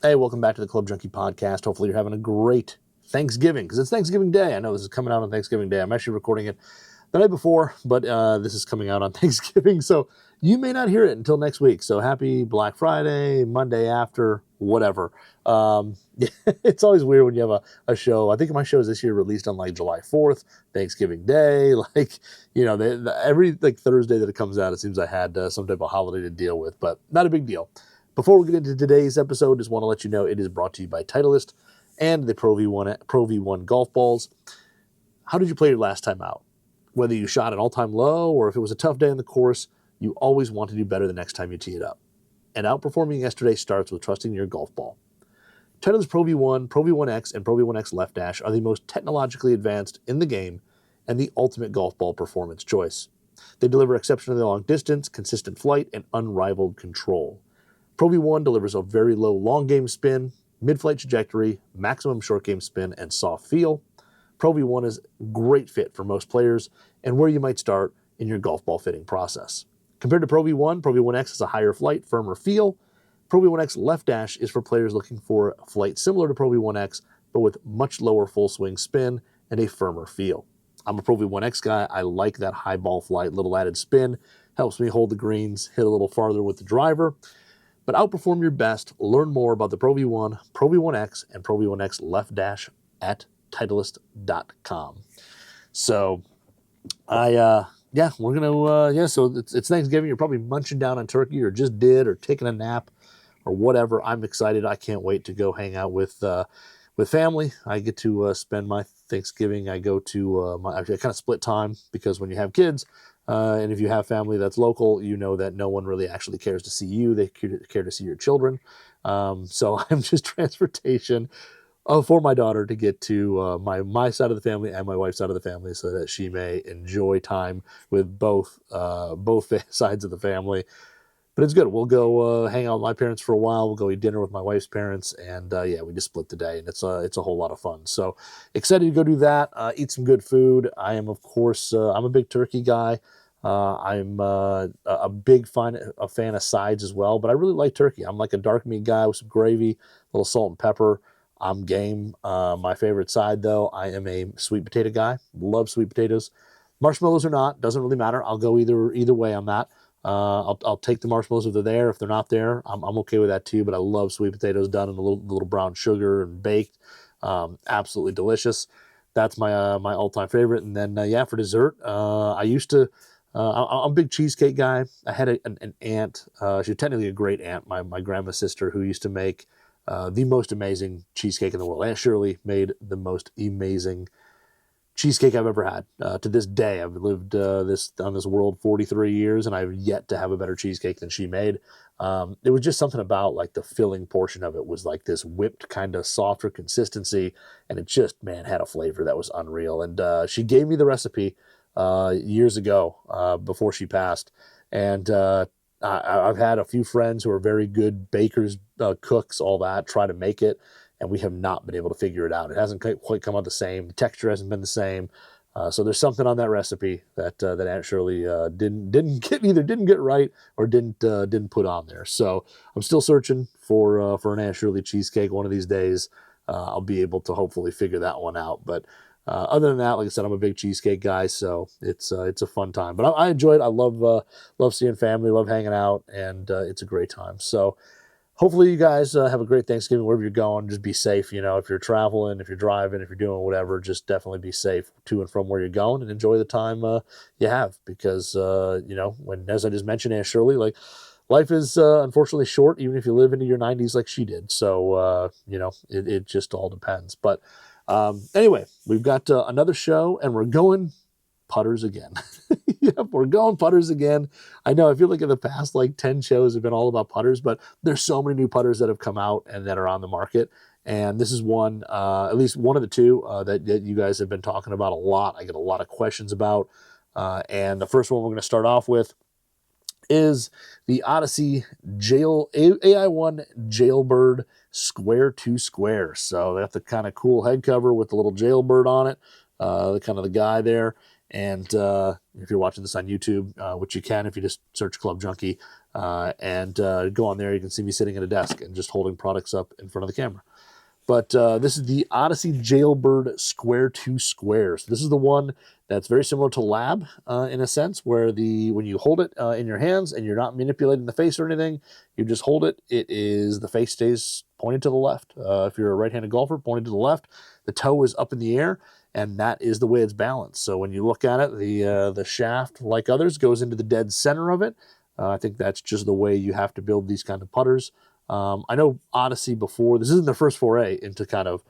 Hey, welcome back to the Club Junkie Podcast. Hopefully you're having a great Thanksgiving, because it's Thanksgiving Day. I know this is coming out on Thanksgiving Day. I'm actually recording it the night before, but this is coming out on Thanksgiving, so you may not hear it until next week. So happy Black Friday, Monday after, whatever. It's always weird when you have a show. I think my shows this year released on like July 4th, Thanksgiving Day. Every Thursday that it comes out, it seems I had some type of holiday to deal with, but not a big deal. Before we get into today's episode, just want to let you know it is brought to you by Titleist and the Pro V1 golf balls. How did you play your last time out? Whether you shot an all-time low or if it was a tough day on the course, you always want to do better the next time you tee it up. And outperforming yesterday starts with trusting your golf ball. Titleist Pro V1, Pro V1X, and Pro V1X Left Dash are the most technologically advanced in the game and the ultimate golf ball performance choice. They deliver exceptionally long distance, consistent flight, and unrivaled control. Pro V1 delivers a very low long game spin, mid-flight trajectory, maximum short game spin, and soft feel. Pro V1 is a great fit for most players and where you might start in your golf ball fitting process. Compared to Pro V1, Pro V1X has a higher flight, firmer feel. Pro V1X Left Dash is for players looking for a flight similar to Pro V1X, but with much lower full swing spin and a firmer feel. I'm a Pro V1X guy. I like that high ball flight, little added spin, helps me hold the greens, hit a little farther with the driver. But outperform your best. Learn more about the Pro V1, Pro V1X, and Pro V1X Left Dash at Titleist.com. So, so it's Thanksgiving. You're probably munching down on turkey or just did or taking a nap or whatever. I'm excited. I can't wait to go hang out with family. I get to spend my Thanksgiving. I go to I kind of split time because when you have kids, and if you have family that's local, you know that no one really actually cares to see you. They care to see your children. So I'm just transportation for my daughter to get to my side of the family and my wife's side of the family so that she may enjoy time with both sides of the family. But it's good. We'll go hang out with my parents for a while. We'll go eat dinner with my wife's parents, and we just split the day, and it's a whole lot of fun. So excited to go do that. Eat some good food. I am, of course, I'm a big turkey guy. I'm a big fan of sides as well, but I really like turkey. I'm like a dark meat guy with some gravy, a little salt and pepper. I'm game. My favorite side, though, I am a sweet potato guy. Love sweet potatoes. Marshmallows or not, doesn't really matter. I'll go either way on that. I'll take the marshmallows if they're there. If they're not there, I'm okay with that too. But I love sweet potatoes done in a little brown sugar and baked. Absolutely delicious. That's my my all-time favorite. And then for dessert, I used to. I'm a big cheesecake guy. I had an aunt. She was technically a great aunt, my grandma's sister, who used to make the most amazing cheesecake in the world. Aunt Shirley made the most amazing cheesecake I've ever had. To this day, I've lived on this world 43 years, and I've yet to have a better cheesecake than she made. It was just something about like the filling portion of it was like this whipped kind of softer consistency, and it just, man, had a flavor that was unreal. And she gave me the recipe years ago before she passed, and I've had a few friends who are very good bakers, cooks, all that, try to make it, and we have not been able to figure it out. It hasn't quite come out the same. The texture hasn't been the same. So there's something on that recipe that Aunt Shirley didn't get right or didn't put on there. So I'm still searching for an Aunt Shirley cheesecake. One of these days, I'll be able to hopefully figure that one out. But other than that, like I said, I'm a big cheesecake guy, so it's a fun time. But I enjoy it. I love seeing family, love hanging out, and it's a great time. So hopefully you guys have a great Thanksgiving wherever you're going. Just be safe. If you're traveling, if you're driving, if you're doing whatever, just definitely be safe to and from where you're going and enjoy the time you have. Because, as I just mentioned, Aunt Shirley, like life is unfortunately short, even if you live into your 90s like she did. So, it just all depends. But anyway, we've got another show, and we're going putters again. Yep, we're going putters again. I know, I feel like in the past, 10 shows have been all about putters, but there's so many new putters that have come out and that are on the market. And this is one, at least one of the two that you guys have been talking about a lot. I get a lot of questions about. And the first one we're going to start off with is the Odyssey Ai One Jailbird Square to Square. So they have the kind of cool head cover with the little jailbird on it, the kind of the guy there. And if you're watching this on YouTube, which you can if you just search Club Junkie, and go on there, you can see me sitting at a desk and just holding products up in front of the camera. But this is the Odyssey Jailbird Square to Square. So this is the one that's very similar to Lab in a sense, where when you hold it in your hands and you're not manipulating the face or anything, you just hold it. The face stays pointed to the left. If you're a right-handed golfer, pointed to the left. The toe is up in the air, and that is the way it's balanced. So when you look at it, the shaft, like others, goes into the dead center of it. I think that's just the way you have to build these kind of putters. I know Odyssey before, this isn't their first foray into kind of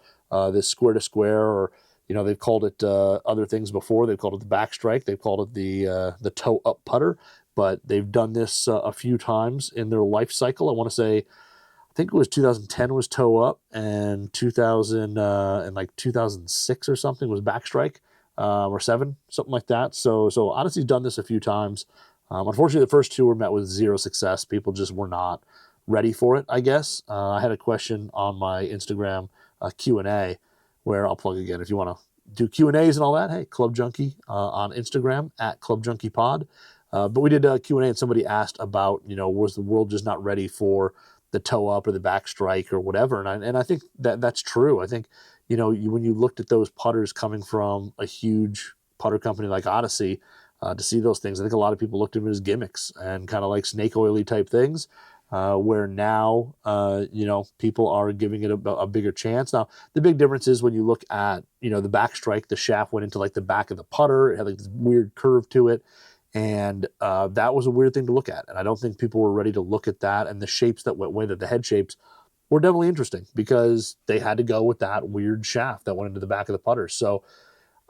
this square to square, or, they've called it other things before. They've called it the backstrike. They've called it the toe up putter, but they've done this a few times in their life cycle. I want to say, I think it was 2010 was toe up, and 2006 or something was backstrike, or 7, something like that. So Odyssey's done this a few times. Unfortunately, the first two were met with zero success. People just were not ready for it, I guess. I had a question on my Instagram Q&A, where I'll plug again if you want to do Q&As and all that. Hey, Club Junkie on Instagram at Club Junkie Pod. But we did a Q&A, and somebody asked about, was the world just not ready for the toe up or the back strike or whatever? And I think that's true. I think, when you looked at those putters coming from a huge putter company like Odyssey, to see those things, I think a lot of people looked at them as gimmicks and kind of like snake oily type things. Where now, people are giving it a bigger chance. Now, the big difference is when you look at, the back strike, the shaft went into like the back of the putter. It had like this weird curve to it. And that was a weird thing to look at. And I don't think people were ready to look at that. And the shapes that went with it, the head shapes, were definitely interesting because they had to go with that weird shaft that went into the back of the putter. So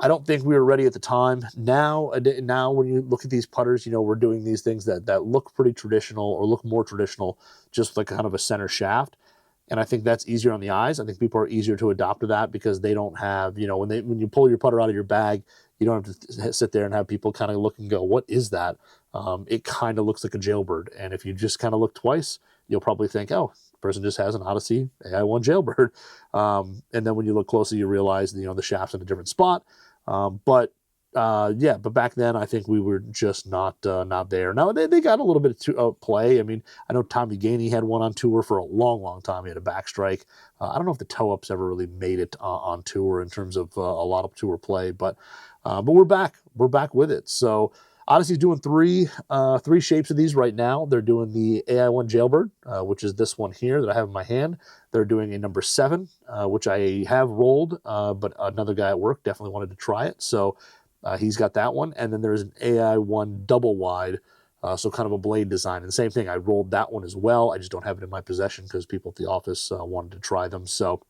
I don't think we were ready at the time. Now when you look at these putters, we're doing these things that look pretty traditional or look more traditional, just like kind of a center shaft. And I think that's easier on the eyes. I think people are easier to adopt to that because they don't have, when you pull your putter out of your bag, you don't have to sit there and have people kind of look and go, what is that? It kind of looks like a jailbird. And if you just kind of look twice, you'll probably think, oh, the person just has an Odyssey Ai One Jailbird. And then when you look closer, you realize, the shaft's in a different spot. But back then I think we were just not there. Now they got a little bit of play. I mean, I know Tommy Gainey had one on tour for a long time. He had a backstrike. I don't know if the toe ups ever really made it on tour in terms of a lot of tour play, but we're back. We're back with it. So Odyssey's doing three shapes of these right now. They're doing the Ai One Jailbird, which is this one here that I have in my hand. They're doing a number 7, which I have rolled, but another guy at work definitely wanted to try it. So he's got that one. And then there's an Ai One double wide, so kind of a blade design. And the same thing, I rolled that one as well. I just don't have it in my possession because people at the office wanted to try them. So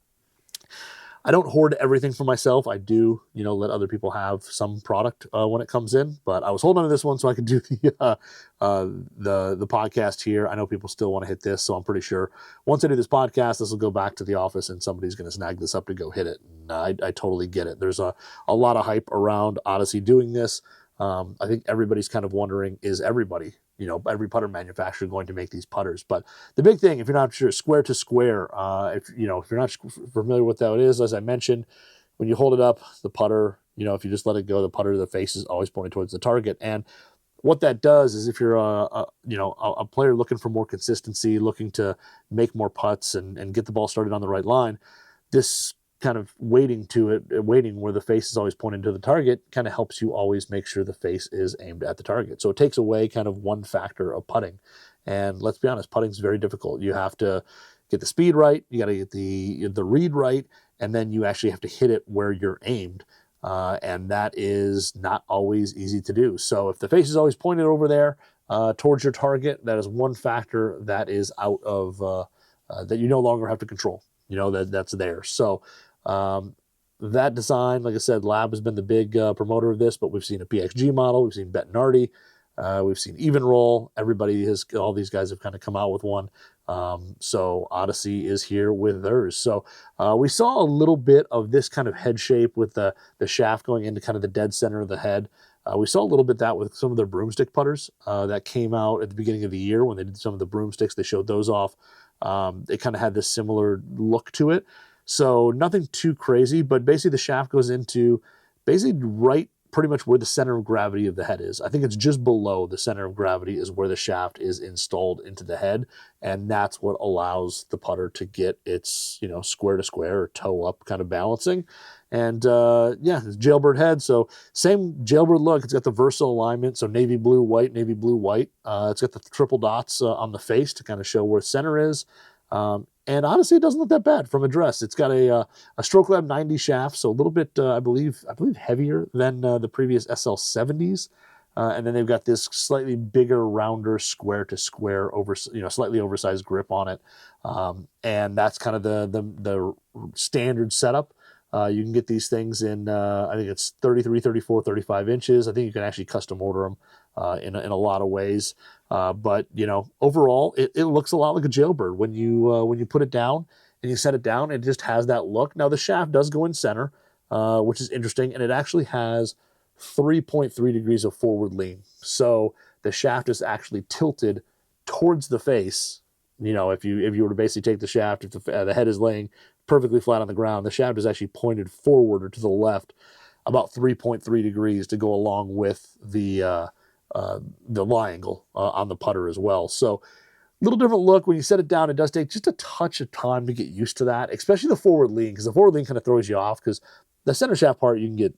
I don't hoard everything for myself. I do, let other people have some product when it comes in. But I was holding on to this one so I could do the podcast here. I know people still want to hit this, so I'm pretty sure once I do this podcast, this will go back to the office and somebody's going to snag this up to go hit it. And I totally get it. There's a lot of hype around Odyssey doing this. I think everybody's kind of wondering, is everybody, every putter manufacturer going to make these putters? But the big thing, if you're not sure, square to square, if you're not familiar with what that is, as I mentioned, when you hold it up, the putter, if you just let it go, the putter, the face is always pointed towards the target. And what that does is if you're a player looking for more consistency, looking to make more putts and get the ball started on the right line, this kind of waiting where the face is always pointed to the target kind of helps you always make sure the face is aimed at the target. So it takes away kind of one factor of putting. And let's be honest, putting is very difficult. You have to get the speed right, you got to get the read right, and then you actually have to hit it where you're aimed. And that is not always easy to do. So if the face is always pointed over there towards your target, that is one factor that is out of that you no longer have to control. That's there. So that design, like I said, Lab has been the big promoter of this, but we've seen a PXG model, we've seen Bettinardi, we've seen Even Roll. All these guys have kind of come out with one. So Odyssey is here with theirs. So we saw a little bit of this kind of head shape with the shaft going into kind of the dead center of the head. We saw a little bit that with some of their broomstick putters that came out at the beginning of the year when they did some of the broomsticks. They showed those off. It kind of had this similar look to it. So nothing too crazy, but basically the shaft goes into basically right pretty much where the center of gravity of the head is. I think it's just below the center of gravity is where the shaft is installed into the head, and that's what allows the putter to get its, square to square or toe up kind of balancing. And it's Jailbird head, so same Jailbird look. It's got the versatile alignment, so navy blue, white, navy blue, white. It's got the triple dots on the face to kind of show where center is. And honestly, it doesn't look that bad from address. It's got a Stroke Lab 90 shaft, so a little bit, I believe heavier than the previous SL70s. And then they've got this slightly bigger, rounder, square to square, slightly oversized grip on it. And that's kind of the standard setup. You can get these things in, I think it's 33, 34, 35 inches. I think you can actually custom order them in a lot of ways. But overall, it looks a lot like a Jailbird when you put it down and you set it down. It just has that look. Now the shaft does go in center, which is interesting, and it actually has 3.3 degrees of forward lean. So the shaft is actually tilted towards the face. If you were to basically take the shaft, if the head is laying perfectly flat on the ground, the shaft is actually pointed forward or to the left about 3.3 degrees to go along with the lie angle on the putter as well. So a little different look. When you set it down, it does take just a touch of time to get used to that, especially the forward lean, because the forward lean kind of throws you off, because the center shaft part, you can get,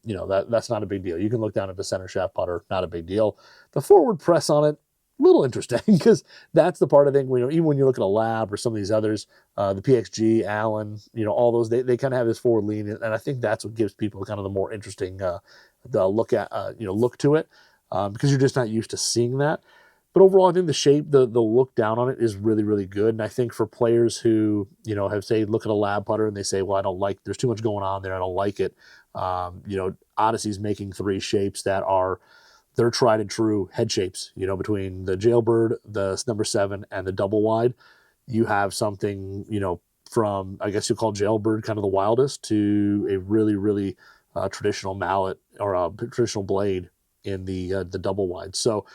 that's not a big deal. You can look down at the center shaft putter, not a big deal. The forward press on it, a little interesting, because that's the part I think, even when you look at a Lab or some of these others, the PXG, Allen, all those, they kind of have this forward lean, and I think that's what gives people kind of the more interesting look to it, because you're just not used to seeing that. But overall, I think the shape, the look down on it is really, really good. And I think for players who, have, say, look at a Lab putter and they say, well, I don't like, there's too much going on there, I don't like it. Odyssey's making three shapes that are their tried and true head shapes, between the Jailbird, the number 7, and the double wide. You have something, from, I guess you call Jailbird kind of the wildest, to a really, really traditional mallet or a traditional blade in the double wide. So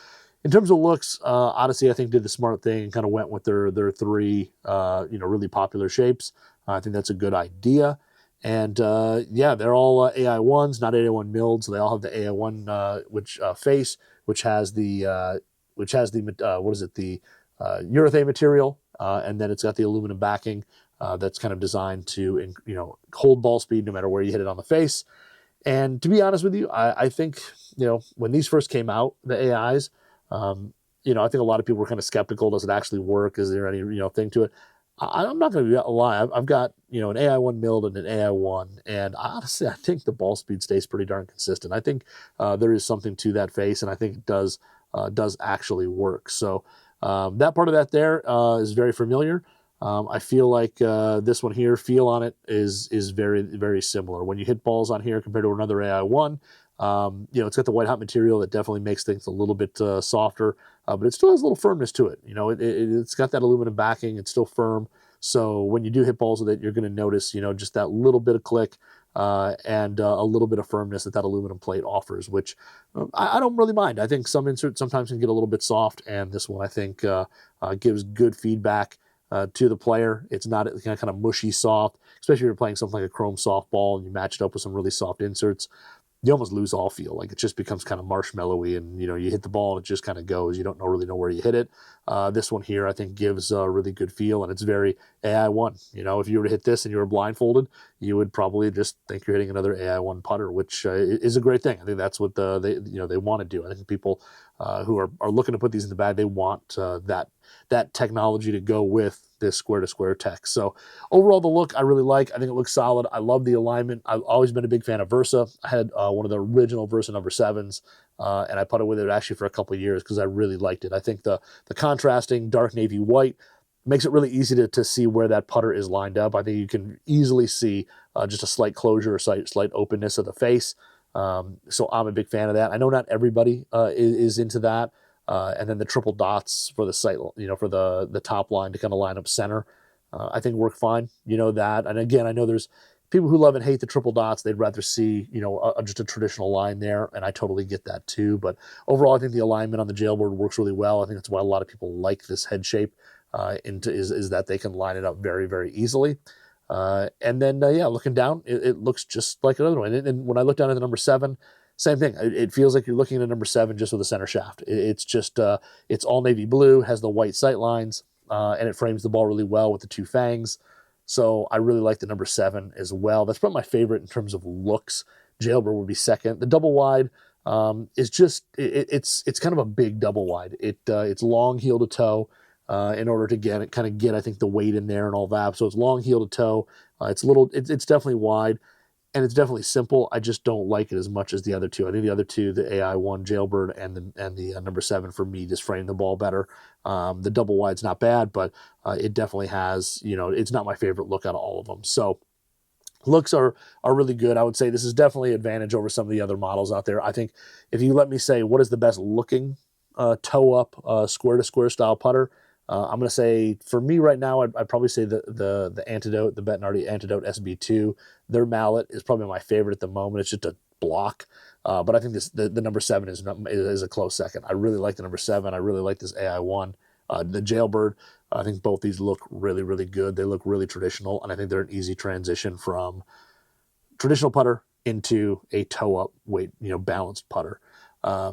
in terms of looks, Odyssey, I think, did the smart thing and kind of went with their three, really popular shapes. I think that's a good idea. And they're all AI ones, not AI one milled. So they all have the AI one face, which has the urethane material, and then it's got the aluminum backing that's kind of designed to hold ball speed no matter where you hit it on the face. And to be honest with you, I think when these first came out, the AIs, I think a lot of people were kind of skeptical. Does it actually work? Is there any thing to it? I'm not going to lie. I've got an AI one milled and an AI one, and honestly, I think the ball speed stays pretty darn consistent. I think there is something to that face, and I think it does actually work. So that part of that there is very familiar. I feel like this one here, feel on it is very, very similar. When you hit balls on here compared to another AI one, it's got the white hot material that definitely makes things a little bit softer, but it still has a little firmness to it. It's got that aluminum backing. It's still firm. So when you do hit balls with it, you're going to notice, just that little bit of click and a little bit of firmness that aluminum plate offers, which I don't really mind. I think some inserts sometimes can get a little bit soft, and this one I think gives good feedback to the player. It's not kind of mushy soft, especially if you're playing something like a chrome softball and you match it up with some really soft inserts. You almost lose all feel. Like it just becomes kind of marshmallowy, and you hit the ball and it just kind of goes. You don't really know where you hit it. This one here I think gives a really good feel, and it's very AI one. If you were to hit this and you were blindfolded, you would probably just think you're hitting another AI one putter, which is a great thing. I think that's what they want to do. I think people who are looking to put these in the bag, they want that technology to go with this square-to-square tech. So overall, the look I really like. I think it looks solid. I love the alignment. I've always been a big fan of Versa. I had one of the original Versa number 7s, and I putted with it actually for a couple of years because I really liked it. I think the contrasting dark navy white makes it really easy to see where that putter is lined up. I think you can easily see just a slight closure or slight openness of the face. So I'm a big fan of that. I know not everybody is into that. And then the triple dots for the sight, for the top line to kind of line up center, I think work fine. That. And again, I know there's people who love and hate the triple dots. They'd rather see, just a traditional line there. And I totally get that too. But overall, I think the alignment on the Jailbird works really well. I think that's why a lot of people like this head shape, is that they can line it up very, very easily. And then, looking down, it looks just like another one. And when I look down at the number 7, same thing. It feels like you're looking at a number 7 just with a center shaft. It's just it's all navy blue, has the white sight lines, and it frames the ball really well with the 2 fangs. So I really like the number 7 as well. That's probably my favorite in terms of looks. Jailbird would be second. The double wide is just it's kind of a big double wide. It's long heel to toe in order to get I think the weight in there and all that. So it's long heel to toe. It's definitely wide. And it's definitely simple. I just don't like it as much as the other two. I think the other two, the Ai One Jailbird and the number 7 for me, just frame the ball better. The double wide's not bad, but it definitely has, it's not my favorite look out of all of them. So looks are really good. I would say this is definitely an advantage over some of the other models out there. I think if you let me say what is the best looking toe up square to square style putter, I'm going to say for me right now, I'd probably say the Antidote, the Bettinardi Antidote SB2. Their mallet is probably my favorite at the moment. It's just a block, but I think the number 7 is a close second. I really like the number 7. I really like this AI1, the Jailbird. I think both these look really, really good. They look really traditional, and I think they're an easy transition from traditional putter into a toe up weight, balanced putter.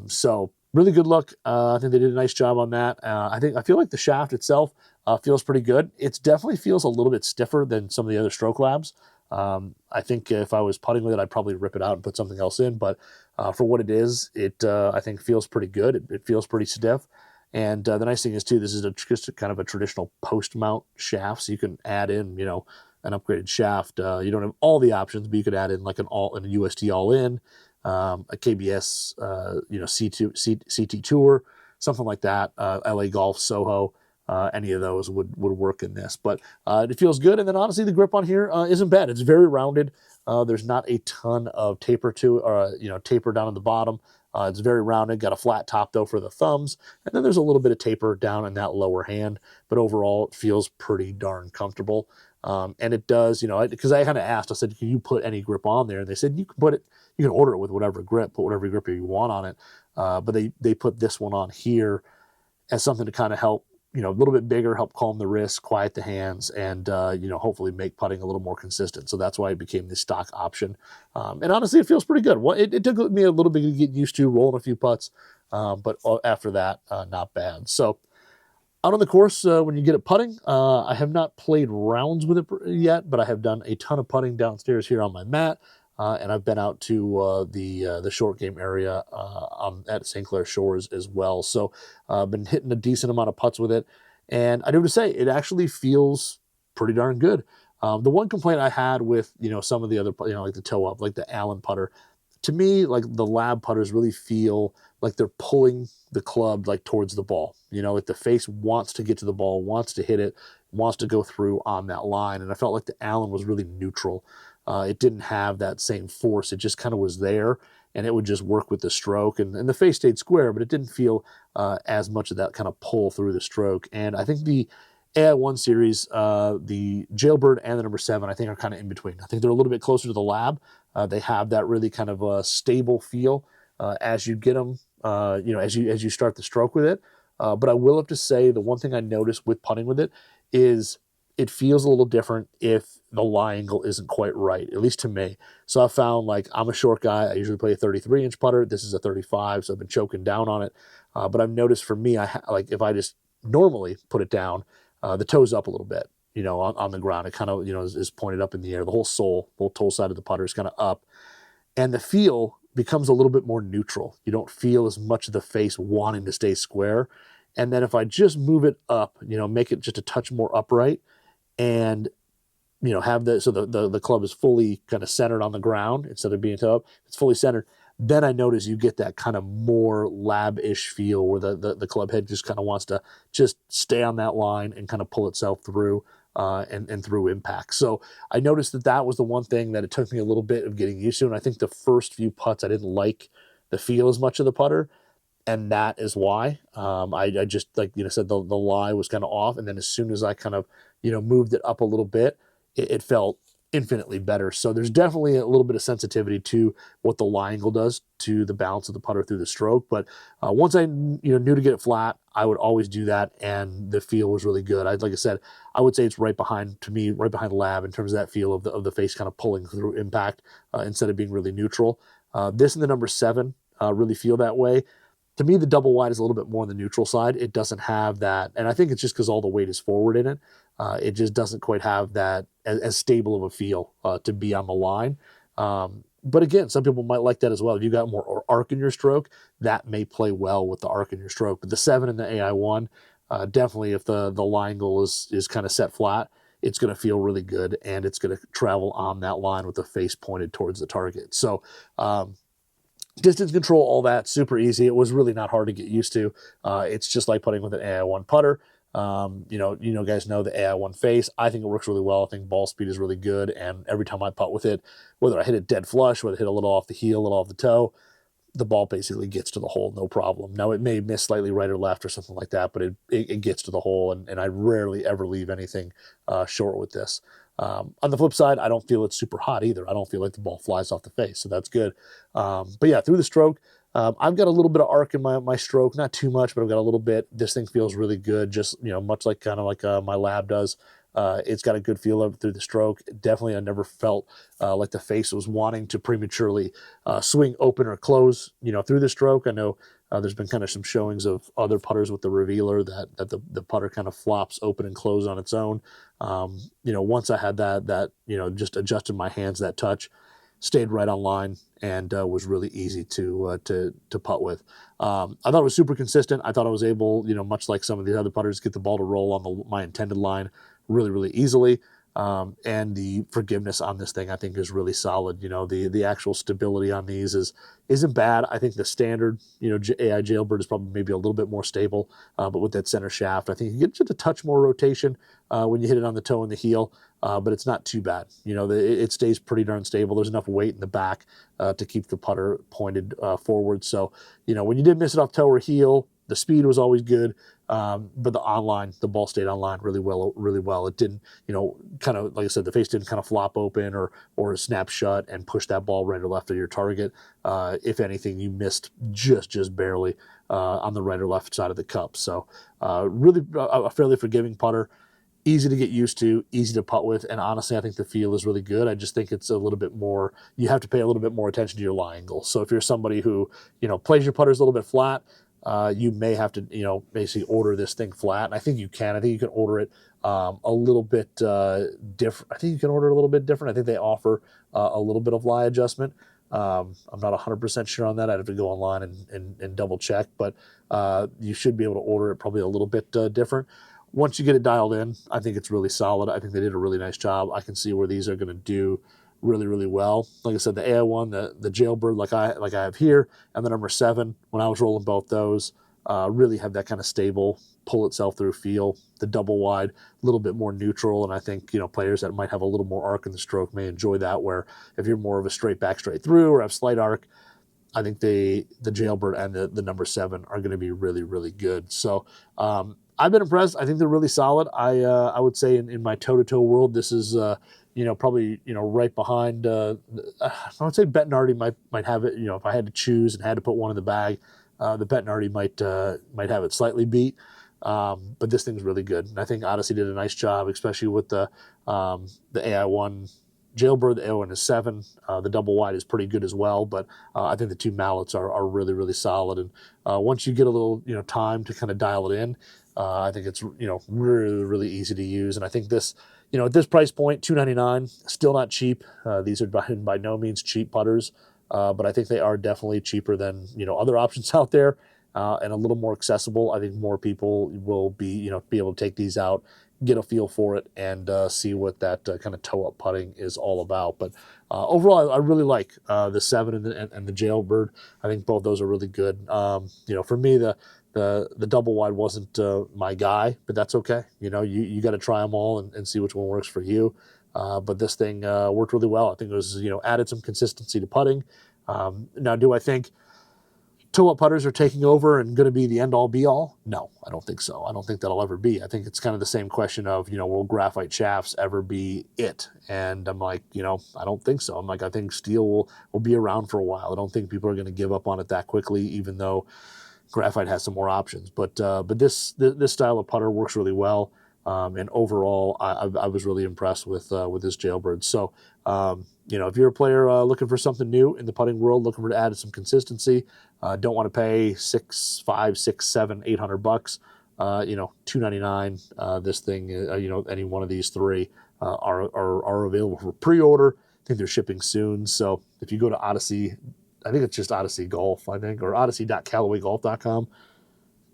So really good look. I think they did a nice job on that. I feel like the shaft itself feels pretty good. It definitely feels a little bit stiffer than some of the other Stroke Labs. I think if I was putting with it, I'd probably rip it out and put something else in. But for what it is, I think feels pretty good. It feels pretty stiff. And the nice thing is too, this is just kind of a traditional post mount shaft, so you can add in, an upgraded shaft. You don't have all the options, but you could add in like a USD all in. A KBS, CT Tour, something like that. LA Golf, Soho, any of those would work in this. But it feels good, and then honestly, the grip on here isn't bad. It's very rounded. There's not a ton of taper to, or taper down at the bottom. It's very rounded. Got a flat top though for the thumbs, and then there's a little bit of taper down in that lower hand. But overall, it feels pretty darn comfortable. And it does, because I kind of asked, I said, can you put any grip on there? And they said, you can put it, you can order it with whatever grip, put whatever grip you want on it. But they put this one on here as something to kind of help, a little bit bigger, help calm the wrists, quiet the hands, and, hopefully make putting a little more consistent. So that's why it became the stock option. And honestly, it feels pretty good. Well, it took me a little bit to get used to rolling a few putts, but after that, not bad. So, out on the course, when you get it putting, I have not played rounds with it yet, but I have done a ton of putting downstairs here on my mat, and I've been out to the short game area at St. Clair Shores as well. So I've been hitting a decent amount of putts with it, and I do have to say, it actually feels pretty darn good. The one complaint I had with some of the other, like the toe up, like the Allen putter, to me, like the lab putters really feel like they're pulling the club like towards the ball. Like the face wants to get to the ball, wants to hit it, wants to go through on that line. And I felt like the Allen was really neutral. It didn't have that same force. It just kind of was there, and it would just work with the stroke. And the face stayed square, but it didn't feel as much of that kind of pull through the stroke. And I think the AI1 series, the Jailbird and the number 7, I think are kind of in between. I think they're a little bit closer to the lab. They have that really kind of stable feel as you get them, as you start the stroke with it. But I will have to say, the one thing I noticed with putting with it is it feels a little different if the lie angle isn't quite right, at least to me. So I found, like, I'm a short guy. I usually play a 33-inch putter. This is a 35, so I've been choking down on it. But I've noticed for me, if I just normally put it down, the toe's up a little bit, on the ground. It kind of, is pointed up in the air. The whole toe side of the putter is kind of up. And the feel becomes a little bit more neutral. You don't feel as much of the face wanting to stay square. And then if I just move it up, make it just a touch more upright, and have the club is fully kind of centered on the ground instead of being up, it's fully centered. Then I notice you get that kind of more lab-ish feel where the club head just kind of wants to just stay on that line and kind of pull itself through and through impact. So I noticed that was the one thing that it took me a little bit of getting used to. And I think the first few putts, I didn't like the feel as much of the putter. And that is why I just, like said, the lie was kind of off. And then as soon as I kind of, moved it up a little bit, it felt infinitely better. So there's definitely a little bit of sensitivity to what the lie angle does to the balance of the putter through the stroke. But once I knew to get it flat, I would always do that, and the feel was really good. Like I said, I would say it's right behind lab in terms of that feel of the face kind of pulling through impact instead of being really neutral. This and the number 7 really feel that way. To me, the double wide is a little bit more on the neutral side. It doesn't have that, and I think it's just because all the weight is forward in it. It just doesn't quite have that as stable of a feel to be on the line. But again, some people might like that as well. If you got more arc in your stroke, that may play well with the arc in your stroke. But the 7 and the Ai One, definitely, if the line angle is kind of set flat, it's going to feel really good, and it's going to travel on that line with the face pointed towards the target. So distance control, all that, super easy. It was really not hard to get used to. It's just like putting with an Ai One putter. Guys know the Ai One face. I think it works really well. I think ball speed is really good, and every time I putt with it, whether I hit it dead flush, whether I hit a little off the heel, a little off the toe, the ball basically gets to the hole, no problem. Now, it may miss slightly right or left or something like that, but it gets to the hole, and I rarely ever leave anything short with this. On the flip side, I don't feel it's super hot either. I don't feel like the ball flies off the face, so that's good. But yeah, through the stroke, I've got a little bit of arc in my stroke, not too much, but I've got a little bit. This thing feels really good, just much like my Lab does. It's got a good feel of it through the stroke. Definitely, I never felt like the face was wanting to prematurely swing open or close, through the stroke. I know there's been kind of some showings of other putters with the revealer that the putter kind of flops open and close on its own. Once I had that just adjusted my hands, that touch stayed right on line and was really easy to putt with. I thought it was super consistent. I thought I was able, much like some of these other putters, get the ball to roll on my intended line really, really easily. And the forgiveness on this thing, I think, is really solid. The actual stability on these isn't bad. I think the standard, Ai Jailbird is probably maybe a little bit more stable, but with that center shaft, I think you get just a touch more rotation when you hit it on the toe and the heel, but it's not too bad. It stays pretty darn stable. There's enough weight in the back to keep the putter pointed forward. So, when you did miss it off toe or heel, the speed was always good, but the ball stayed online really well. It didn't, kind of, like I said, the face didn't kind of flop open or snap shut and push that ball right or left of your target. If anything, you missed just barely on the right or left side of the cup. So really a fairly forgiving putter. Easy to get used to, easy to putt with, and honestly, I think the feel is really good. I just think it's a little bit more, you have to pay a little bit more attention to your lie angle. So if you're somebody who, plays your putters a little bit flat, you may have to, basically order this thing flat. And I think you can. I think you can order it a little bit different. I think you can order it a little bit different. I think they offer a little bit of lie adjustment. I'm not 100% sure on that. I'd have to go online and double check, but you should be able to order it probably a little bit different. Once you get it dialed in, I think it's really solid. I think they did a really nice job. I can see where these are going to do really, really well. Like I said, the Ai One, the Jailbird, like I have here, and the number 7, when I was rolling both those, really have that kind of stable, pull itself through feel. The double wide, a little bit more neutral, and I think players that might have a little more arc in the stroke may enjoy that. Where if you're more of a straight back, straight through, or have slight arc, I think the Jailbird and the number 7 are going to be really, really good. So I've been impressed. I think they're really solid. I would say in my toe-to-toe world, this is probably right behind. I would say Bettinardi might have it. If I had to choose and had to put one in the bag, the Bettinardi might have it slightly beat. But this thing's really good, and I think Odyssey did a nice job, especially with the Ai One Jailbird. The Ai One is 7. The double wide is pretty good as well, but I think the 2 mallets are really, really solid. And once you get a little time to kind of dial it in, I think it's really, really easy to use. And I think this at this price point, $299, still not cheap. These are by no means cheap putters, but I think they are definitely cheaper than other options out there, and a little more accessible. I think more people will be able to take these out, get a feel for it, and see what that kind of toe-up putting is all about. But overall, I really like the 7 and the Jailbird. I think both those are really good. For me, the double wide wasn't my guy, but that's okay. You got to try them all and see which one works for you. But this thing worked really well. I think it was added some consistency to putting. Now, do I think toe-up putters are taking over and going to be the end-all be-all? No, I don't think so. I don't think that'll ever be. I think it's kind of the same question of, will graphite shafts ever be it? And I'm like, I don't think so. I'm like, I think steel will be around for a while. I don't think people are going to give up on it that quickly, even though graphite has some more options. But this style of putter works really well. And overall, I was really impressed with this Jailbird. So, if you're a player looking for something new in the putting world, looking for to add some consistency, don't want to pay $6, $5, $6, $7, $800. $299. This thing, any one of these three are available for pre-order. I think they're shipping soon. So if you go to Odyssey, I think it's just Odyssey Golf, or odyssey.callawaygolf.com.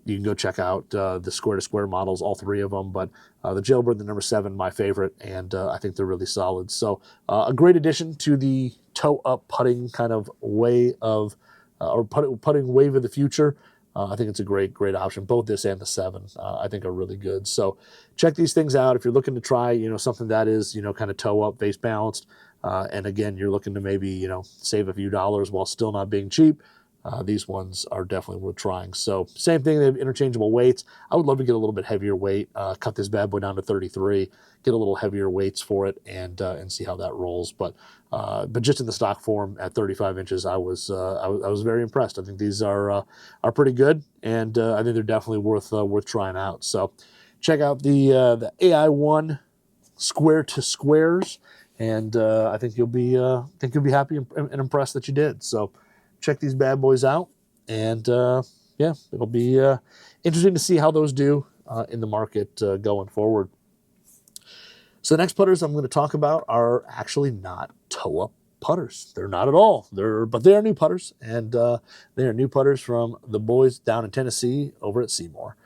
You can go check out the square-to-square models, all three of them. But the Jailbird, the number 7, my favorite, and I think they're really solid. So a great addition to the toe-up putting kind of way of, or putting wave of the future. I think it's a great option. Both this and the 7, I think, are really good. So check these things out if you're looking to try, something that is, kind of toe-up, face balanced. And again, you're looking to maybe, save a few dollars while still not being cheap. These ones are definitely worth trying. So same thing, they have interchangeable weights. I would love to get a little bit heavier weight, cut this bad boy down to 33, get a little heavier weights for it, and see how that rolls. But just in the stock form at 35 inches, I was very impressed. I think these are pretty good, and I think they're definitely worth trying out. So check out the Ai One Square to Squares, and I think you'll be happy and impressed that you did. So check these bad boys out, and it'll be interesting to see how those do in the market going forward. So the next putters I'm going to talk about are actually not toe-up putters. They're not at all. But they are new putters, and they are new putters from the boys down in Tennessee over at SeeMore.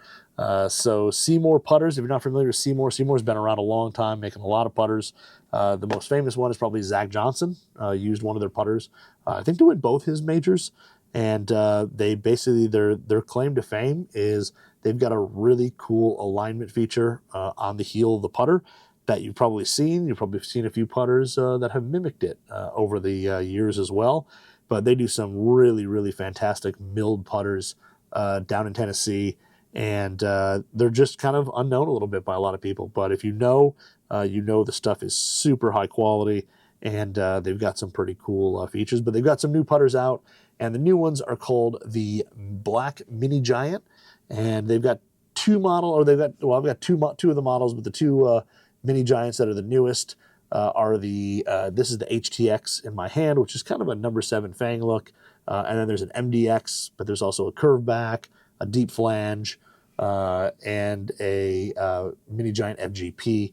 So SeeMore putters, if you're not familiar with SeeMore's been around a long time, making a lot of putters. The most famous one is probably Zach Johnson, used one of their putters, I think, to win both his majors. And they basically, their claim to fame is they've got a really cool alignment feature on the heel of the putter that you've probably seen. You've probably seen a few putters that have mimicked it over the years as well. But they do some really, really fantastic milled putters down in Tennessee. And they're just kind of unknown a little bit by a lot of people. But if you know the stuff is super high quality, and they've got some pretty cool features. But they've got some new putters out, and the new ones are called the Black Mini Giant. And they've got I've got two of the models, but the two Mini Giants that are the newest are this is the HTX in my hand, which is kind of a number 7 fang look. And then there's an MDX, but there's also a curve back, a deep flange, and a Mini Giant FGP.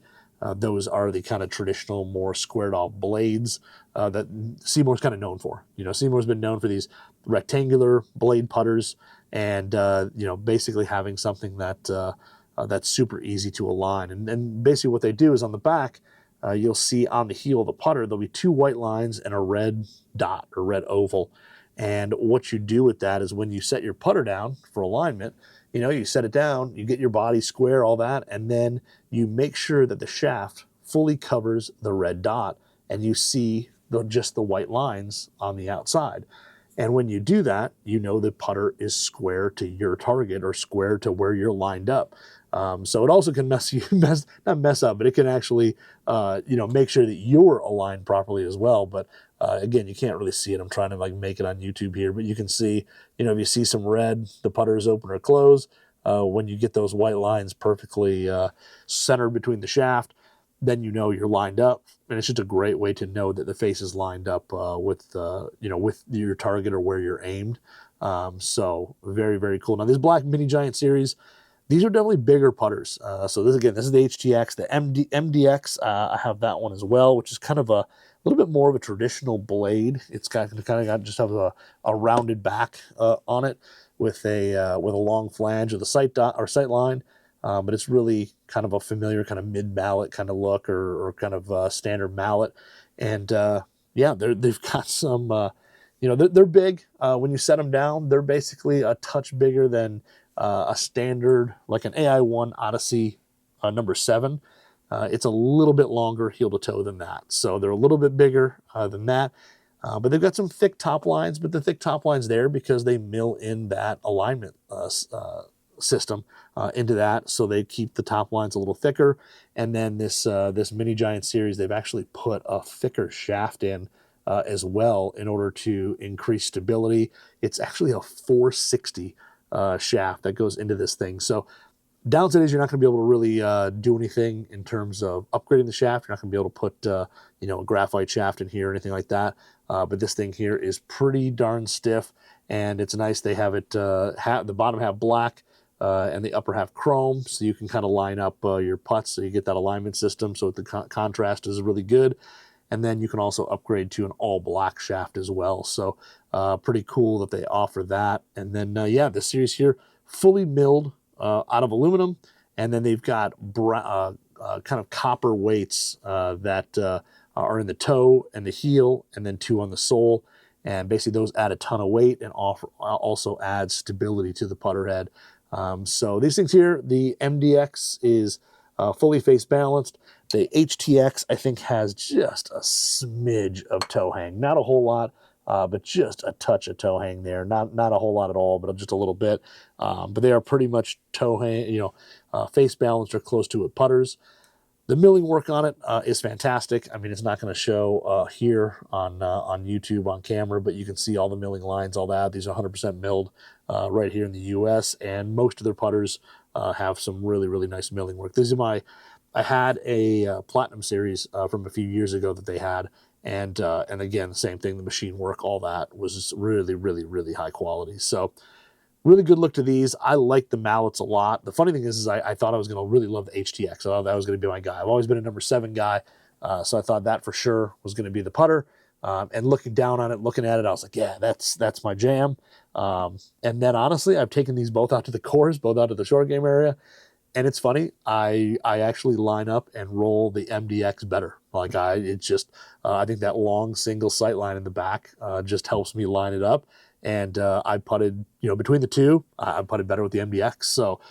Those are the kind of traditional, more squared-off blades that SeeMore's kind of known for. SeeMore's been known for these rectangular blade putters, and basically having something that's super easy to align. And basically, what they do is on the back, you'll see on the heel of the putter there'll be 2 white lines and a red dot or red oval. And what you do with that is when you set your putter down for alignment, you set it down, you get your body square, all that, and then you make sure that the shaft fully covers the red dot, and you see just the white lines on the outside. And when you do that, the putter is square to your target or square to where you're lined up. So it also can not mess up, but it can actually, make sure that you're aligned properly as well. But again, you can't really see it. I'm trying to make it on YouTube here, but you can see, if you see some red, the putter is open or closed. When you get those white lines perfectly centered between the shaft, then you're lined up, and it's just a great way to know that the face is lined up with your target or where you're aimed. So very, very cool. Now this Black Mini Giant series, these are definitely bigger putters. So this is the HTX, the MDX. I have that one as well, which is kind of a little bit more of a traditional blade. It's kind of got a rounded back on it with a long flange with a sight line. But it's really kind of a familiar kind of mid mallet kind of look or kind of standard mallet. And they've got some. They're big. When you set them down, they're basically a touch bigger than a standard, like an Ai One Odyssey number 7. It's a little bit longer heel to toe than that. So they're a little bit bigger than that. But they've got some thick top lines, but the thick top line's there because they mill in that alignment system into that, so they keep the top lines a little thicker. And then this Mini Giant series, they've actually put a thicker shaft in as well in order to increase stability. It's actually a 460 shaft that goes into this thing. So Downside is you're not going to be able to really do anything in terms of upgrading the shaft. You're not going to be able to put a graphite shaft in here or anything like that. But this thing here is pretty darn stiff, and it's nice. They have it the bottom half black and the upper half chrome, so you can kind of line up your putts so you get that alignment system, so the contrast is really good. And then you can also upgrade to an all black shaft as well. So pretty cool that they offer that. And then this series here, fully milled out of aluminum, and then they've got kind of copper weights that are in the toe and the heel, and then 2 on the sole. And basically those add a ton of weight and also add stability to the putter head. So these things here, the MDX is fully face balanced. The HTX, I think, has just a smidge of toe hang. Not a whole lot, but just a touch of toe hang there. Not a whole lot at all, but just a little bit. But they are pretty much toe hang, face balanced or close to it putters. The milling work on it is fantastic. I mean, it's not going to show here on YouTube on camera, but you can see all the milling lines, all that. These are 100% milled right here in the U.S., and most of their putters have some really, really nice milling work. I had a Platinum series from a few years ago that they had, and again, the same thing, the machine work, all that was really, really, really high quality. So really good look to these. I like the mallets a lot. The funny thing is I thought I was going to really love the HTX. I thought that was going to be my guy. I've always been a number 7 guy, so I thought that for sure was going to be the putter. And looking down on it, looking at it, I was like, yeah, that's my jam. And then honestly, I've taken these both out to the course, both out to the short game area. And it's funny, I actually line up and roll the MDX better. Like I think that long single sight line in the back just helps me line it up. And I putted, between the two, I putted better with the MDX. So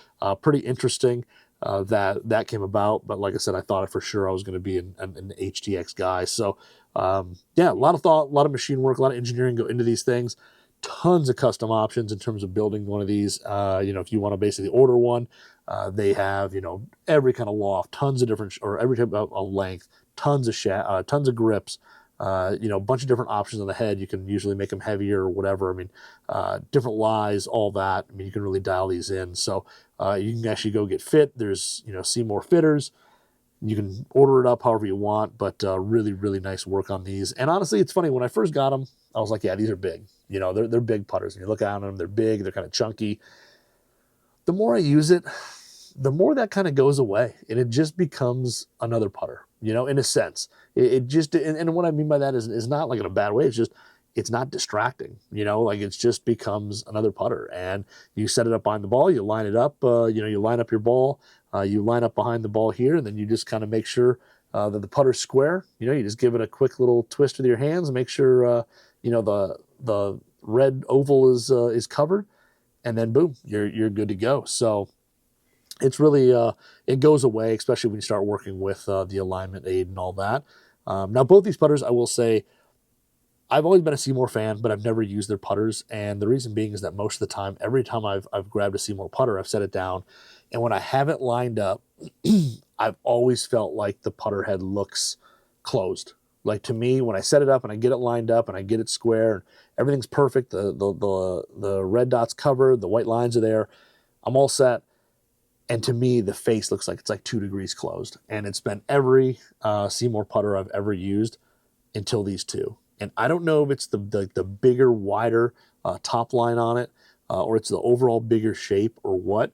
pretty interesting that came about. But like I said, I thought for sure I was going to be an HTX guy. So a lot of thought, a lot of machine work, a lot of engineering go into these things. Tons of custom options in terms of building one of these. If you want to basically order one, they have, every kind of loft, tons of different, or every type of length, tons of grips, a bunch of different options on the head. You can usually make them heavier or whatever. I mean, different lies, all that. I mean, you can really dial these in. So you can actually go get fit. There's, SeeMore fitters. You can order it up however you want, but really, really nice work on these. And honestly, it's funny, when I first got them, I was like, yeah, these are big. They're big putters. And you look at them, they're big, they're kind of chunky. The more I use it, the more that kind of goes away, and it just becomes another putter, in a sense. It just, and what I mean by that is not like in a bad way. It's just, it's not distracting, like it just becomes another putter. And you set it up behind the ball, you line it up, you line up your ball, you line up behind the ball here, and then you just kind of make sure that the putter's square. You just give it a quick little twist with your hands, make sure, the red oval is covered, and then boom, you're good to go. So it's really, it goes away, especially when you start working with the alignment aid and all that. Now, both these putters, I will say, I've always been a SeeMore fan, but I've never used their putters. And the reason being is that most of the time, every time I've grabbed a SeeMore putter, I've set it down. And when I have it lined up, I've always felt like the putter head looks closed. Like to me, when I set it up and I get it lined up and I get it square, and everything's perfect, the red dots covered, the white lines are there, I'm all set. And to me, the face looks like it's like 2 degrees closed. And it's been every SeeMore putter I've ever used until these two. And I don't know if it's the bigger, wider top line on it, or it's the overall bigger shape or what.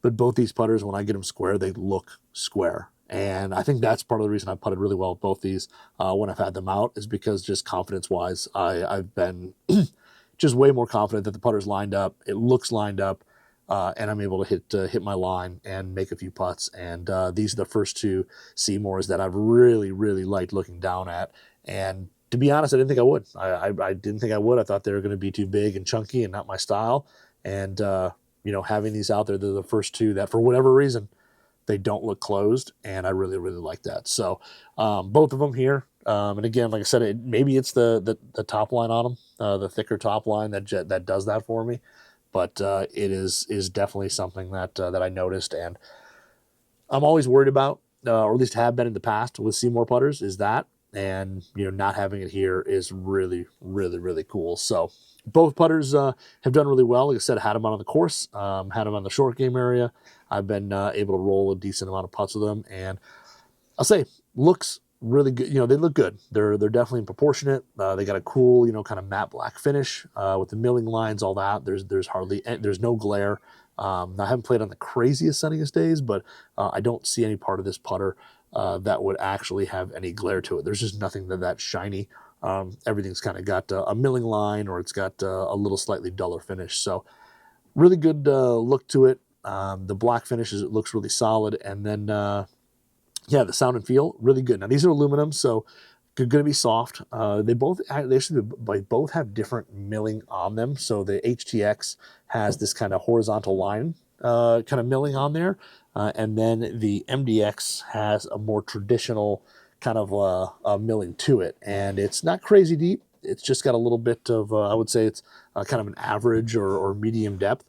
But both these putters, when I get them square, they look square. And I think that's part of the reason I putted really well with both these when I've had them out, is because just confidence-wise, I've been just way more confident that the putter's lined up. It looks lined up. And I'm able to hit my line and make a few putts. And these are the first 2 SeeMores that I've really, really liked looking down at. And to be honest, I didn't think I would. I didn't think I would. I thought they were going to be too big and chunky and not my style. And, having these out there, they're the first 2 that, for whatever reason, they don't look closed. And I really, really like that. So both of them here. And again, like I said, maybe it's the top line on them, the thicker top line that does that for me. But it is definitely something that I noticed, and I'm always worried about, or at least have been in the past with SeeMore putters, is that. and not having it here is really, really, really cool. So both putters have done really well. Like I said, had them on the course, had them on the short game area. I've been able to roll a decent amount of putts with them, and I'll say looks really good. They look good. They're definitely proportionate. They got a cool, kind of matte black finish with the milling lines, all that. There's no glare. I haven't played on the craziest, sunniest days, but I don't see any part of this putter that would actually have any glare to it. There's just nothing that's shiny. Everything's kind of got a milling line, or it's got a little slightly duller finish. So really good look to it. The black finish looks really solid, and then the sound and feel really good. Now these are aluminum, so they're going to be soft. They both have different milling on them. So the HTX has this kind of horizontal line kind of milling on there, and then the MDX has a more traditional kind of milling to it, and it's not crazy deep. It's just got a little bit of I would say it's kind of an average or medium depth.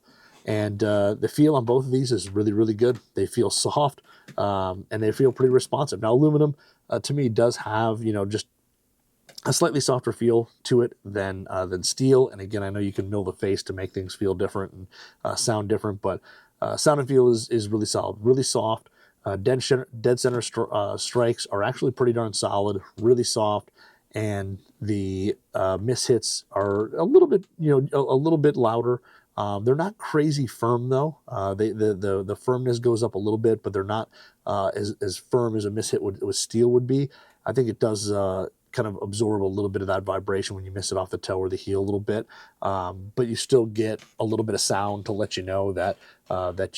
And the feel on both of these is really, really good. They feel soft, and they feel pretty responsive. Now, aluminum, to me, does have, just a slightly softer feel to it than steel. And again, I know you can mill the face to make things feel different and sound different, but sound and feel is really solid, really soft. Dead center strikes are actually pretty darn solid, really soft. And the mishits are a little bit, a little bit louder. They're not crazy firm though. The firmness goes up a little bit, but they're not as firm as a mishit with steel would be. I think it does kind of absorb a little bit of that vibration when you miss it off the toe or the heel a little bit, but you still get a little bit of sound to let you know that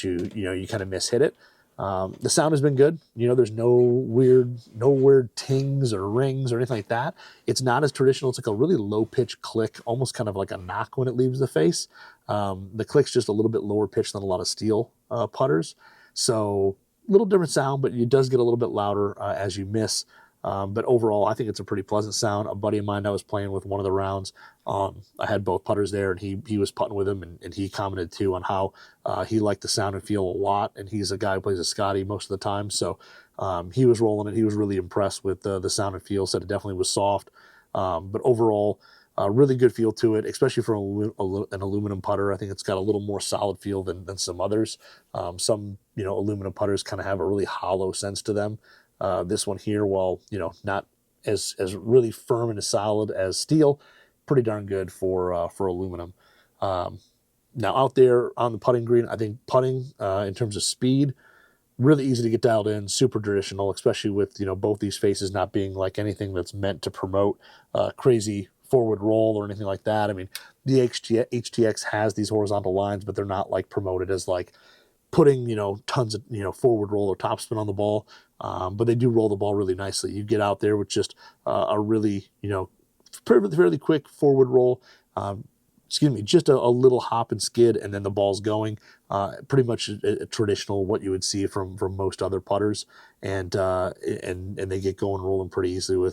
you kind of mishit it. The sound has been good. There's no weird tings or rings or anything like that. It's not as traditional. It's like a really low pitch click, almost kind of like a knock when it leaves the face. The click's just a little bit lower pitch than a lot of steel putters. So a little different sound, but it does get a little bit louder as you miss. But overall, I think it's a pretty pleasant sound. A buddy of mine I was playing with one of the rounds, I had both putters there, and he was putting with him, and he commented too on how he liked the sound and feel a lot. And he's a guy who plays a Scotty most of the time, so he was rolling it. He was really impressed with the sound and feel. Said it definitely was soft, but overall, really good feel to it, especially for an aluminum putter. I think it's got a little more solid feel than some others. Some aluminum putters kind of have a really hollow sense to them. This one here, while not as really firm and as solid as steel, pretty darn good for aluminum. Now out there on the putting green, I think putting in terms of speed, really easy to get dialed in, super traditional, especially with both these faces not being like anything that's meant to promote crazy forward roll or anything like that. I mean, the HTX has these horizontal lines, but they're not like promoted as like putting tons of forward roll or topspin on the ball, but they do roll the ball really nicely. You get out there with just a really fairly quick forward roll, just a little hop and skid, and then the ball's going. Pretty much a traditional what you would see from most other putters, and they get going rolling pretty easily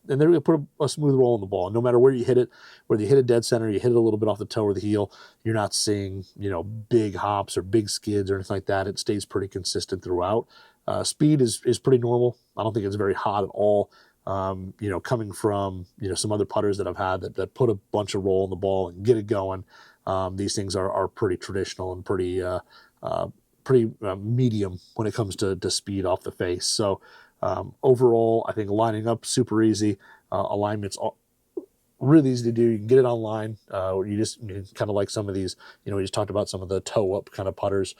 and they're going to put a smooth roll on the ball. No matter where you hit it, whether you hit it dead center, you hit it a little bit off the toe or the heel, you're not seeing big hops or big skids or anything like that. It stays pretty consistent throughout. Speed is pretty normal. I don't think it's very hot at all. Coming from some other putters that I've had that put a bunch of roll on the ball and get it going. These things are pretty traditional and pretty medium when it comes to speed off the face. So overall, I think lining up super easy. Alignment's really easy to do. You can get it online. Kind of like some of these. We just talked about some of the toe up kind of putters.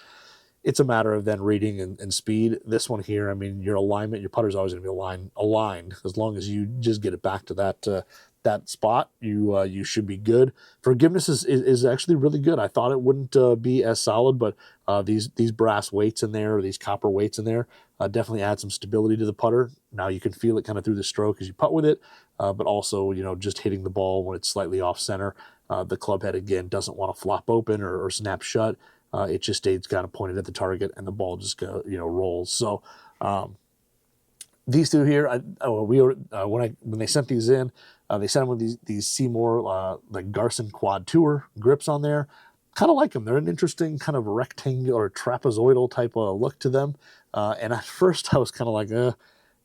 It's a matter of then reading and speed. This one here, I mean, your alignment, your putter's always going to be aligned. As long as you just get it back to that spot, you should be good. Forgiveness is actually really good. I thought it wouldn't be as solid, but these brass weights in there, or these copper weights in there, definitely add some stability to the putter. Now you can feel it kind of through the stroke as you putt with it, but also just hitting the ball when it's slightly off center. The club head again doesn't want to flop open or snap shut. It just stays kind of pointed at the target, and the ball just rolls. So these two here, when they sent these in, they sent them with these SeeMore like Garson Quad Tour grips on there. Kind of like them. They're an interesting kind of rectangular trapezoidal type of look to them. And at first I was kind of like,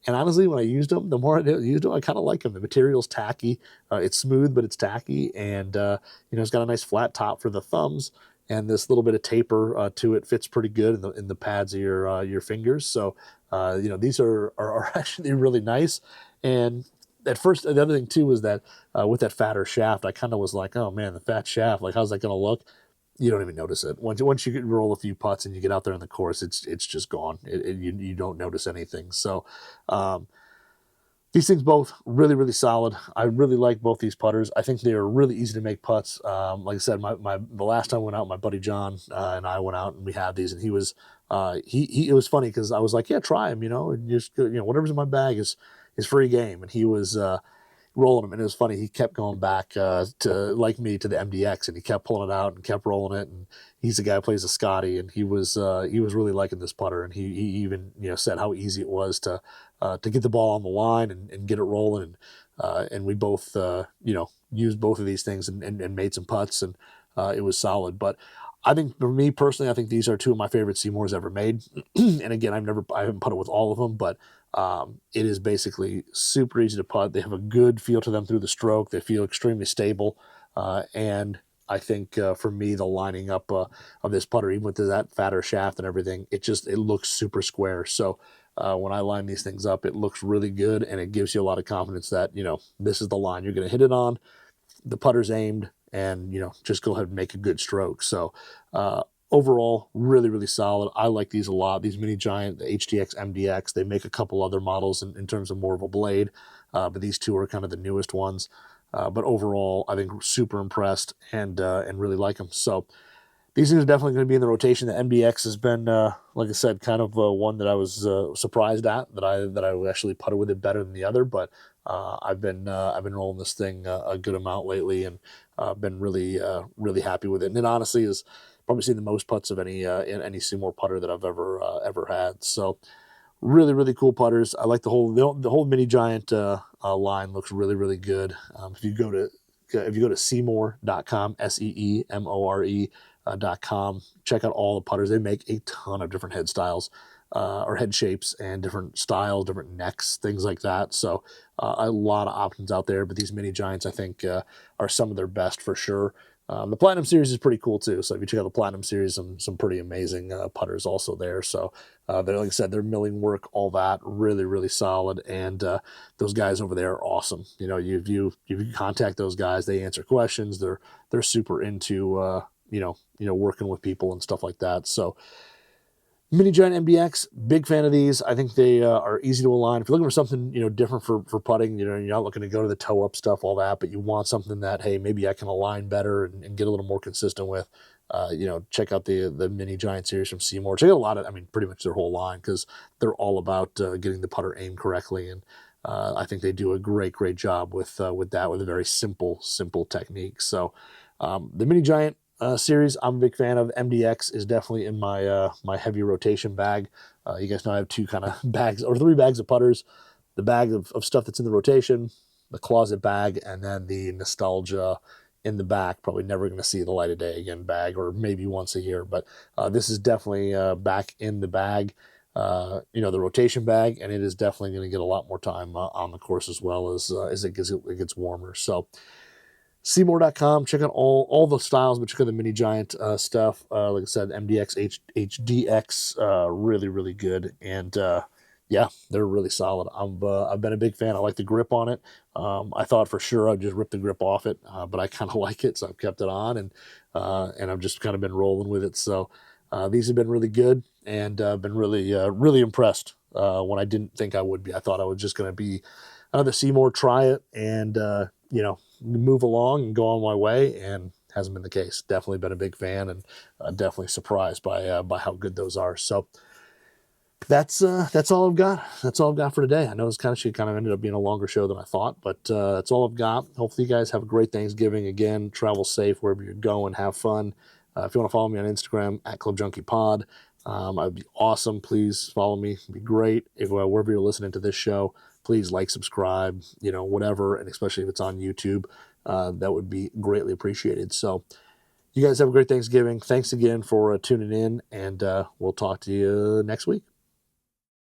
And honestly, when I used them, the more I used them, I kind of like them. The material's tacky. It's smooth, but it's tacky. And, it's got a nice flat top for the thumbs. And this little bit of taper to it fits pretty good in the pads of your fingers. So, these are actually really nice. And at first, the other thing too was that with that fatter shaft, I kind of was like, oh man, the fat shaft, like how's that going to look? You don't even notice it. Once you roll a few putts and you get out there in the course, it's just gone. You don't notice anything. So um, these things both really, really solid. I really like both these putters. I think they are really easy to make putts. Like I said, the last time I went out, my buddy John and I went out and we had these, and he was it was funny because I was like, yeah, try them, and just whatever's in my bag is free game, and he was rolling them, and it was funny. He kept going back to like me to the MDX, and he kept pulling it out and kept rolling it. And he's the guy who plays a Scotty, and he was really liking this putter, and he even said how easy it was to get the ball on the line and get it rolling, and we both used both of these things and made some putts, and it was solid. But I think for me personally, I think these are two of my favorite SeeMores ever made. And again, I haven't putted with all of them, but it is basically super easy to putt. They have a good feel to them through the stroke. They feel extremely stable. And I think for me, the lining up of this putter, even with that fatter shaft and everything, it looks super square. So when I line these things up, it looks really good, and it gives you a lot of confidence that, this is the line you're going to hit it on. The putter's aimed, and just go ahead and make a good stroke. So overall, really, really solid. I like these a lot. These Mini Giant, the HDX, MDX, they make a couple other models in terms of more of a blade, but these two are kind of the newest ones. But overall, I think super impressed and really like them. So these things are definitely going to be in the rotation. The MDX has been, like I said, kind of one that I was surprised at, that I actually putted with it better than the other. But I've been rolling this thing a good amount lately, and been really happy with it. And it honestly is probably seen the most putts of any SeeMore putter that I've ever had. So really, really cool putters. I like the whole Mini Giant line looks really, really good. If you go to SeeMore.com, SeeMore.com, check out all the putters. They make a ton of different head styles or head shapes and different styles, different necks, things like that. So a lot of options out there. But these Mini Giants, I think, are some of their best for sure. The Platinum Series is pretty cool too. So if you check out the Platinum Series, some pretty amazing putters also there. So they're, like I said, their milling work, all that, really, really solid. And those guys over there are awesome. You contact those guys, they answer questions. They're super into working with people and stuff like that. So Mini Giant MDX, big fan of these. I think they are easy to align. If you're looking for something different for putting, you're not looking to go to the toe up stuff, all that, but you want something that, hey, maybe I can align better and get a little more consistent with. Check out the Mini Giant series from SeeMore. Check out pretty much their whole line, because they're all about getting the putter aimed correctly, and I think they do a great job with that, with a very simple technique. So the Mini Giant series I'm a big fan of. MDX is definitely in my heavy rotation bag. You guys know I have two kind of bags, or three bags of putters: the bag of stuff that's in the rotation, the closet bag, and then the nostalgia in the back. Probably never going to see the light of day again bag, or maybe once a year. But this is definitely back in the bag. The rotation bag, and it is definitely going to get a lot more time on the course, as well as it gets warmer. So SeeMore.com, check out all the styles, but check out the Mini Giant stuff. Like I said, MDX, HDX, really, really good. And yeah, they're really solid. I've been a big fan. I like the grip on it. I thought for sure I'd just rip the grip off it, but I kind of like it, so I've kept it on, and I've just kind of been rolling with it. So these have been really good, and I've been really impressed when I didn't think I would be. I thought I was just going to be another SeeMore, try it, and move along and go on my way, and hasn't been the case. Definitely been a big fan, and definitely surprised by how good those are. So that's all I've got. That's all I've got for today. I know she kind of ended up being a longer show than I thought, but that's all I've got. Hopefully you guys have a great Thanksgiving. Again, travel safe wherever you're going. Have fun. If you want to follow me on Instagram at ClubJunkiePod, I'd be awesome. Please follow me. It'd be great. If wherever you're listening to this show, please like, subscribe, whatever, and especially if it's on YouTube, that would be greatly appreciated. So you guys have a great Thanksgiving. Thanks again for tuning in, and we'll talk to you next week.